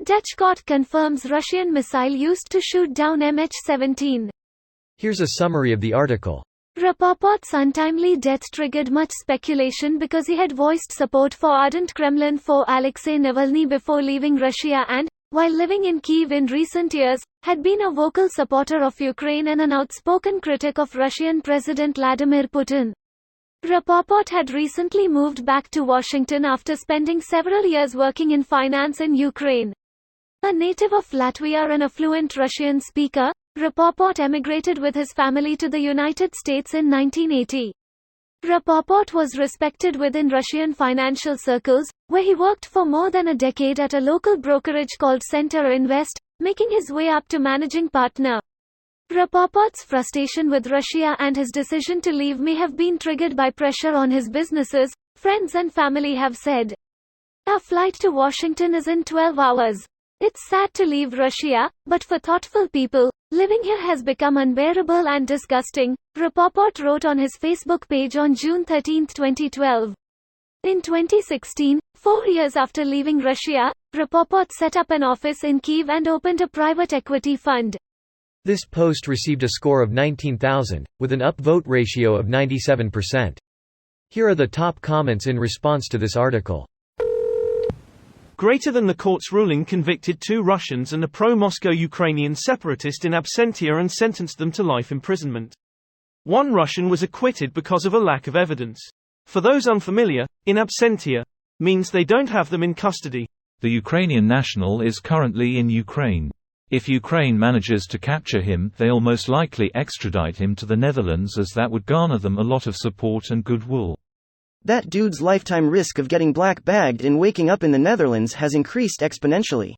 Dutch court confirms Russian missile used to shoot down MH17. Here's a summary of the article. Rapoport's untimely death triggered much speculation because he had voiced support for ardent Kremlin foe Alexei Navalny before leaving Russia and, while living in Kyiv in recent years, had been a vocal supporter of Ukraine and an outspoken critic of Russian President Vladimir Putin. Rapoport had recently moved back to Washington after spending several years working in finance in Ukraine. A native of Latvia and a fluent Russian speaker, Rapoport emigrated with his family to the United States in 1980. Rapoport was respected within Russian financial circles, where he worked for more than a decade at a local brokerage called Center Invest, making his way up to managing partner. Rapoport's frustration with Russia and his decision to leave may have been triggered by pressure on his businesses, friends and family have said. Our flight to Washington is in 12 hours. It's sad to leave Russia, but for thoughtful people, living here has become unbearable and disgusting, Rapoport wrote on his Facebook page on June 13, 2012. In 2016, 4 years after leaving Russia, Rapoport set up an office in Kyiv and opened a private equity fund. This post received a score of 19,000, with an upvote ratio of 97%. Here are the top comments in response to this article. Greater than the court's ruling convicted 2 Russians and a pro-Moscow Ukrainian separatist in absentia and sentenced them to life imprisonment. 1 Russian was acquitted because of a lack of evidence. For those unfamiliar, in absentia means they don't have them in custody. The Ukrainian national is currently in Ukraine. If Ukraine manages to capture him, they'll most likely extradite him to the Netherlands, as that would garner them a lot of support and goodwill. That dude's lifetime risk of getting black-bagged and waking up in the Netherlands has increased exponentially.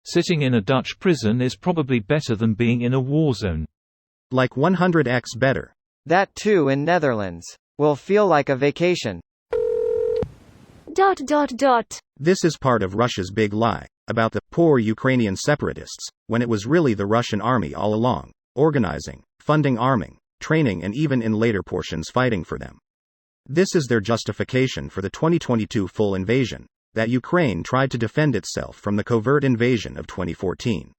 Sitting in a Dutch prison is probably better than being in a war zone. Like 100x better. That too in Netherlands. Will feel like a vacation. ... This is part of Russia's big lie about the poor Ukrainian separatists, when it was really the Russian army all along, organizing, funding, arming, training, and even in later portions fighting for them. This is their justification for the 2022 full invasion, that Ukraine tried to defend itself from the covert invasion of 2014.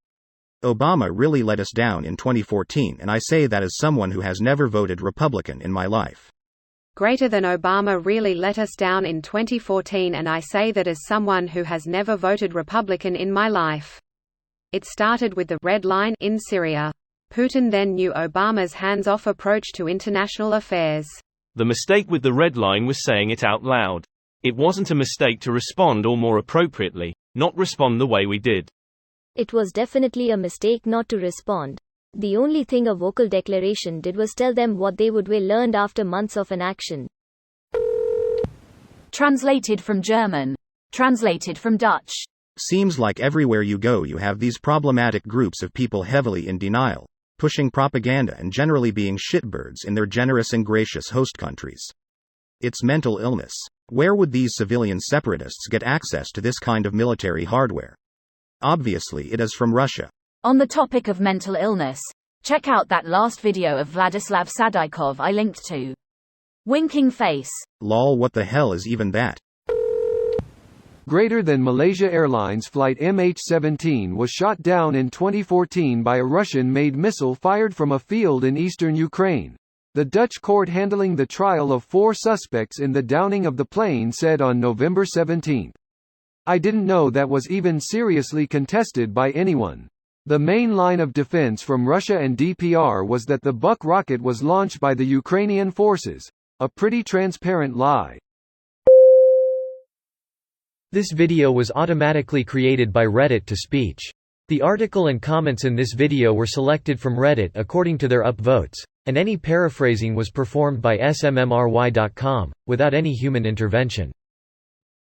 Obama really let us down in 2014, and I say that as someone who has never voted Republican in my life. Greater than Obama really let us down in 2014, and I say that as someone who has never voted Republican in my life. It started with the red line in Syria. Putin then knew Obama's hands-off approach to international affairs. The mistake with the red line was saying it out loud. It wasn't a mistake to respond, or more appropriately, not respond the way we did. It was definitely a mistake not to respond. The only thing a vocal declaration did was tell them what they would will learned after months of inaction. Translated from German. Translated from Dutch. Seems like everywhere you go you have these problematic groups of people heavily in denial, pushing propaganda and generally being shitbirds in their generous and gracious host countries. It's mental illness. Where would these civilian separatists get access to this kind of military hardware? Obviously it is from Russia. On the topic of mental illness, check out that last video of Vladislav Sadikov I linked to. Winking face. Lol, what the hell is even that? Greater than Malaysia Airlines flight MH17 was shot down in 2014 by a Russian-made missile fired from a field in eastern Ukraine. The Dutch court handling the trial of 4 suspects in the downing of the plane said on November 17. I didn't know that was even seriously contested by anyone. The main line of defense from Russia and DPR was that the Buk rocket was launched by the Ukrainian forces. A pretty transparent lie. This video was automatically created by Reddit to speech. The article and comments in this video were selected from Reddit according to their upvotes, and any paraphrasing was performed by smmry.com, without any human intervention.